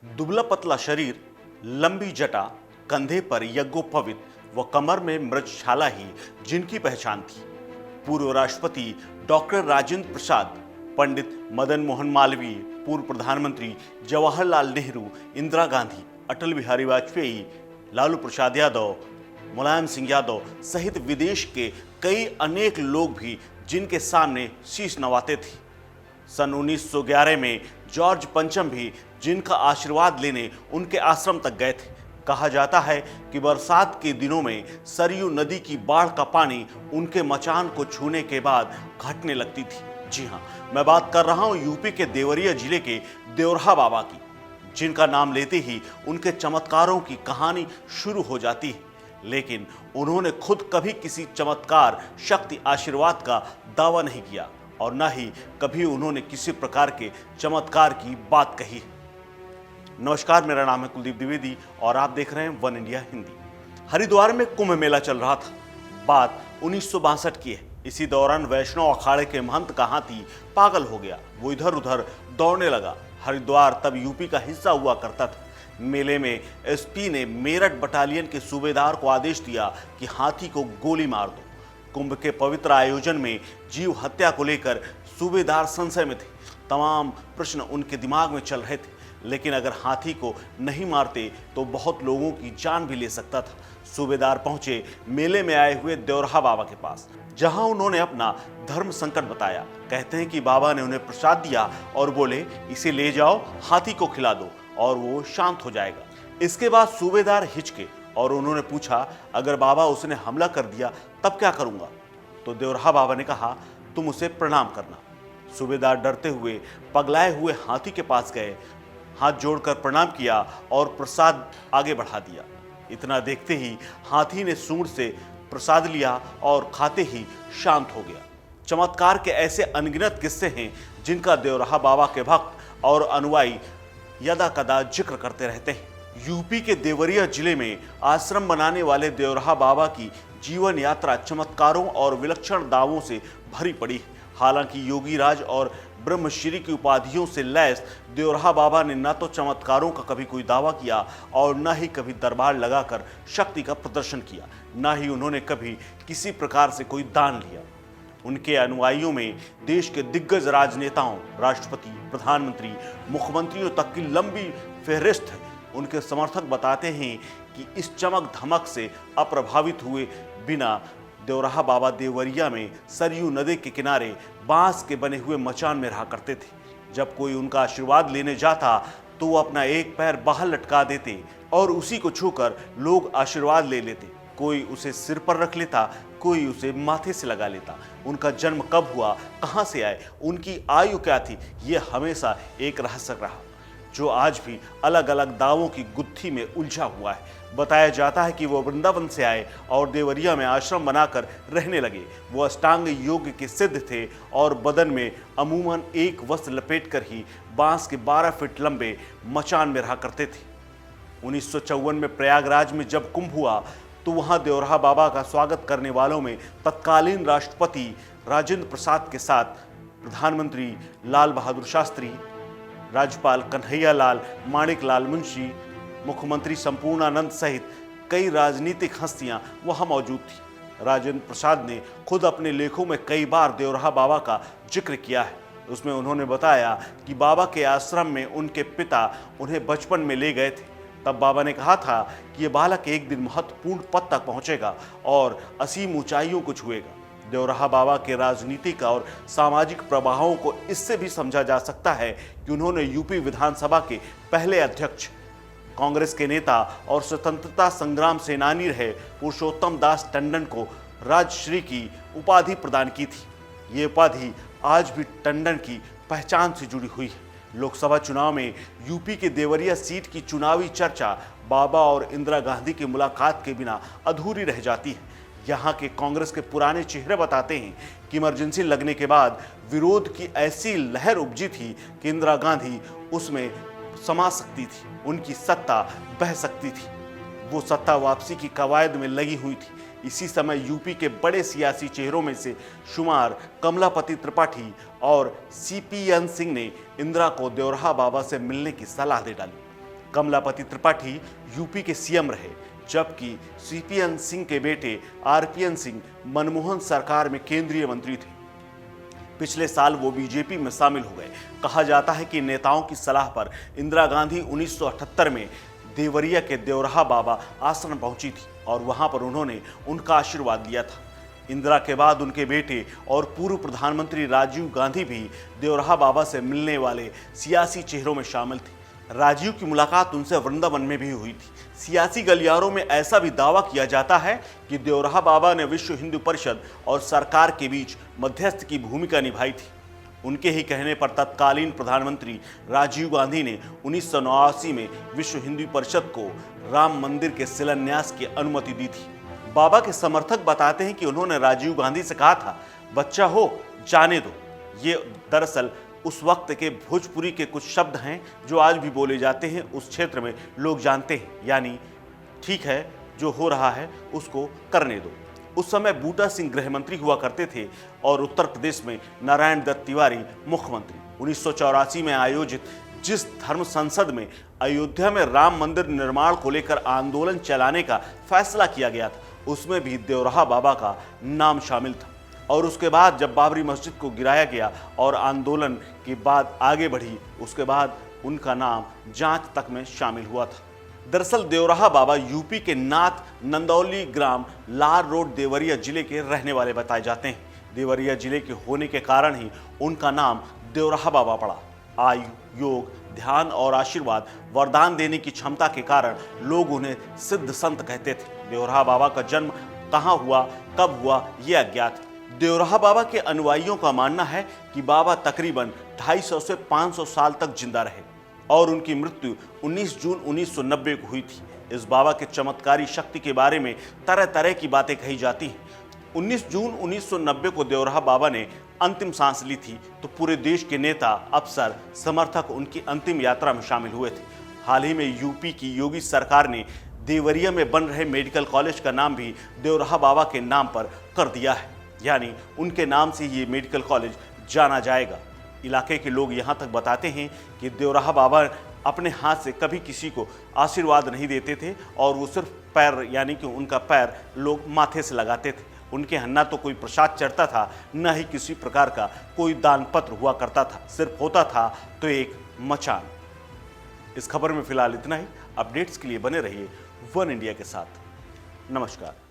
दुबला पतला शरीर, लंबी जटा, कंधे पर यज्ञोपवीत व कमर में मृगशाला ही जिनकी पहचान थी। पूर्व राष्ट्रपति डॉक्टर राजेंद्र प्रसाद, पंडित मदन मोहन मालवीय, पूर्व प्रधानमंत्री जवाहरलाल नेहरू, इंदिरा गांधी, अटल बिहारी वाजपेयी, लालू प्रसाद यादव, मुलायम सिंह यादव सहित विदेश के कई अनेक लोग भी जिनके सामने शीश नवाते थे। सन 1911 में जॉर्ज पंचम भी जिनका आशीर्वाद लेने उनके आश्रम तक गए थे। कहा जाता है कि बरसात के दिनों में सरयू नदी की बाढ़ का पानी उनके मचान को छूने के बाद घटने लगती थी। जी हाँ, मैं बात कर रहा हूँ यूपी के देवरिया जिले के देवरहा बाबा की, जिनका नाम लेते ही उनके चमत्कारों की कहानी शुरू हो जाती है। लेकिन उन्होंने खुद कभी किसी चमत्कार, शक्ति, आशीर्वाद का दावा नहीं किया और न ही कभी उन्होंने किसी प्रकार के चमत्कार की बात कही है। नमस्कार, मेरा नाम है कुलदीप द्विवेदी और आप देख रहे हैं वन इंडिया हिंदी। हरिद्वार में कुंभ मेला चल रहा था। बात 1962 की है। इसी दौरान वैष्णव अखाड़े के महंत का हाथी पागल हो गया। वो इधर उधर दौड़ने लगा। हरिद्वार तब यूपी का हिस्सा हुआ करता था। मेले में एसपी ने मेरठ बटालियन के सूबेदार को आदेश दिया कि हाथी को गोली मार दो। कुंभ के पवित्र आयोजन में जीव हत्या को लेकर सूबेदार संशय में थे। तमाम प्रश्न उनके दिमाग में चल रहे थे, लेकिन अगर हाथी को नहीं मारते तो बहुत लोगों की जान भी ले सकता था। सूबेदार पहुंचे मेले में आए हुए देवरहा बाबा के पास, जहां उन्होंने अपना धर्म संकट बताया। कहते हैं कि बाबा ने उन्हें प्रसाद दिया और बोले, इसे ले जाओ, हाथी को खिला दो और वो शांत हो जाएगा। इसके बाद सूबेदार हिचके और उन्होंने पूछा, अगर बाबा उसने हमला कर दिया तब क्या करूंगा? तो देवरहा बाबा ने कहा, तुम उसे प्रणाम करना। सूबेदार डरते हुए पगलाए हुए हाथी के पास गए, हाथ जोड़कर प्रणाम किया और प्रसाद आगे बढ़ा दिया। इतना देखते ही हाथी ने सूंड से प्रसाद लिया और खाते ही शांत हो गया। चमत्कार के ऐसे अनगिनत किस्से हैं जिनका देवरहा बाबा के भक्त और अनुयायी यदा कदा जिक्र करते रहते हैं। यूपी के देवरिया जिले में आश्रम बनाने वाले देवरहा बाबा की जीवन यात्रा चमत्कारों और विलक्षण दावों से भरी पड़ी है। हालांकि योगी राज और ब्रह्मश्री की उपाधियों से लैस देवरहा बाबा ने न तो चमत्कारों का कभी कोई दावा किया और न ही कभी दरबार लगाकर शक्ति का प्रदर्शन किया, न ही उन्होंने कभी किसी प्रकार से कोई दान लिया। उनके अनुयायियों में देश के दिग्गज राजनेताओं, राष्ट्रपति, प्रधानमंत्री, मुख्यमंत्रियों तक की लंबी फहरिस्त है। उनके समर्थक बताते हैं कि इस चमक धमक से अप्रभावित हुए बिना देवरहा बाबा देवरिया में सरयू नदी के किनारे बांस के बने हुए मचान में रहा करते थे। जब कोई उनका आशीर्वाद लेने जाता तो वो अपना एक पैर बाहर लटका देते और उसी को छूकर लोग आशीर्वाद ले लेते। कोई उसे सिर पर रख लेता, कोई उसे माथे से लगा लेता। उनका जन्म कब हुआ, कहाँ से आए, उनकी आयु क्या थी, ये हमेशा एक रहस्य रहा, जो आज भी अलग अलग दावों की गुत्थी में उलझा हुआ है। बताया जाता है कि वो वृंदावन से आए और देवरिया में आश्रम बनाकर रहने लगे। वो अष्टांग योग के सिद्ध थे और बदन में अमूमन एक वस्त्र लपेटकर ही बांस के 12 फीट लंबे मचान में रहा करते थे। 1954 में प्रयागराज में जब कुंभ हुआ तो वहां देवरहा बाबा का स्वागत करने वालों में तत्कालीन राष्ट्रपति राजेंद्र प्रसाद के साथ प्रधानमंत्री लाल बहादुर शास्त्री, राज्यपाल कन्हैया लाल, माणिक लाल मुंशी, मुख्यमंत्री संपूर्णानंद सहित कई राजनीतिक हस्तियां वहां मौजूद थी। राजेंद्र प्रसाद ने खुद अपने लेखों में कई बार देवरहा बाबा का जिक्र किया है। उसमें उन्होंने बताया कि बाबा के आश्रम में उनके पिता उन्हें बचपन में ले गए थे। तब बाबा ने कहा था कि ये बालक एक दिन महत्वपूर्ण पद तक पहुंचेगा और असीम ऊंचाइयों को छुएगा। देवरहा बाबा के राजनीतिक और सामाजिक प्रभावों को इससे भी समझा जा सकता है कि उन्होंने यूपी विधानसभा के पहले अध्यक्ष, कांग्रेस के नेता और स्वतंत्रता संग्राम सेनानी रहे पुरुषोत्तम दास टंडन को राजश्री की उपाधि प्रदान की थी। ये उपाधि आज भी टंडन की पहचान से जुड़ी हुई है। लोकसभा चुनाव में यूपी के देवरिया सीट की चुनावी चर्चा बाबा और इंदिरा गांधी की मुलाकात के बिना अधूरी रह जाती है। यहाँ के कांग्रेस के पुराने चेहरे बताते हैं कि इमरजेंसी लगने के बाद विरोध की ऐसी लहर उपजी थी कि इंदिरा गांधी उसमें समा सकती थी, उनकी सत्ता बह सकती थी। वो सत्ता वापसी की कवायद में लगी हुई थी। इसी समय यूपी के बड़े सियासी चेहरों में से शुमार कमलापति त्रिपाठी और सीपीएन सिंह ने इंदिरा को देवरहा बाबा से मिलने की सलाह दे डाली। कमलापति त्रिपाठी यूपी के सीएम रहे, जबकि सीपीएन सिंह के बेटे आरपीएन सिंह मनमोहन सरकार में केंद्रीय मंत्री थे। पिछले साल वो बीजेपी में शामिल हो गए। कहा जाता है कि नेताओं की सलाह पर इंदिरा गांधी 1978 में देवरिया के देवराहा बाबा आश्रम पहुंची थी और वहां पर उन्होंने उनका आशीर्वाद लिया था। इंदिरा के बाद उनके बेटे और पूर्व प्रधानमंत्री राजीव गांधी भी देवराहा बाबा से मिलने वाले सियासी चेहरों में शामिल थे। राजीव की मुलाकात उनसे वृंदावन में भी हुई थी। सियासी गलियारों में ऐसा भी दावा किया जाता है कि देवराहा बाबा ने विश्व हिंदू परिषद और सरकार के बीच मध्यस्थ की भूमिका निभाई थी। उनके ही कहने पर तत्कालीन प्रधानमंत्री राजीव गांधी ने 1989 में विश्व हिंदू परिषद को राम मंदिर के शिलान्यास की अनुमति दी थी। बाबा के समर्थक बताते हैं कि उन्होंने राजीव गांधी से कहा था, बच्चा हो जाने दो। ये दरअसल उस वक्त के भोजपुरी के कुछ शब्द हैं जो आज भी बोले जाते हैं, उस क्षेत्र में लोग जानते हैं, यानी ठीक है जो हो रहा है उसको करने दो। उस समय बूटा सिंह गृह मंत्री हुआ करते थे और उत्तर प्रदेश में नारायण दत्त तिवारी मुख्यमंत्री। 1984 में आयोजित जिस धर्म संसद में अयोध्या में राम मंदिर निर्माण को लेकर आंदोलन चलाने का फैसला किया गया था, उसमें भी देवराहा बाबा का नाम शामिल था। और उसके बाद जब बाबरी मस्जिद को गिराया गया और आंदोलन की बात आगे बढ़ी, उसके बाद उनका नाम जांच तक में शामिल हुआ था। दरअसल देवराहा बाबा यूपी के नाथ नंदौली ग्राम लार रोड देवरिया जिले के रहने वाले बताए जाते हैं। देवरिया जिले के होने के कारण ही उनका नाम देवराहा बाबा पड़ा। आयु, योग, ध्यान और आशीर्वाद वरदान देने की क्षमता के कारण लोग उन्हें सिद्ध संत कहते थे। देवराहा बाबा का जन्म कहाँ हुआ, कब हुआ, ये अज्ञात है। देवराहा बाबा के अनुयायियों का मानना है कि बाबा तकरीबन 250 से 500 साल तक जिंदा रहे और उनकी मृत्यु 19 जून 1990 को हुई थी। इस बाबा के चमत्कारी शक्ति के बारे में तरह तरह की बातें कही जाती हैं। 19 जून 1990 को देवराहा बाबा ने अंतिम सांस ली थी तो पूरे देश के नेता, अफसर, समर्थक उनकी अंतिम यात्रा में शामिल हुए थे। हाल ही में यूपी की योगी सरकार ने देवरिया में बन रहे मेडिकल कॉलेज का नाम भी देवराहा बाबा के नाम पर कर दिया है, यानी उनके नाम से ये मेडिकल कॉलेज जाना जाएगा। इलाके के लोग यहाँ तक बताते हैं कि देवराहा बाबा अपने हाथ से कभी किसी को आशीर्वाद नहीं देते थे और वो सिर्फ पैर, यानी कि उनका पैर लोग माथे से लगाते थे। उनके यहाँ न तो कोई प्रसाद चढ़ता था, न ही किसी प्रकार का कोई दान पत्र हुआ करता था, सिर्फ होता था तो एक मचान। इस खबर में फिलहाल इतना ही। अपडेट्स के लिए बने रहिए वन इंडिया के साथ। नमस्कार।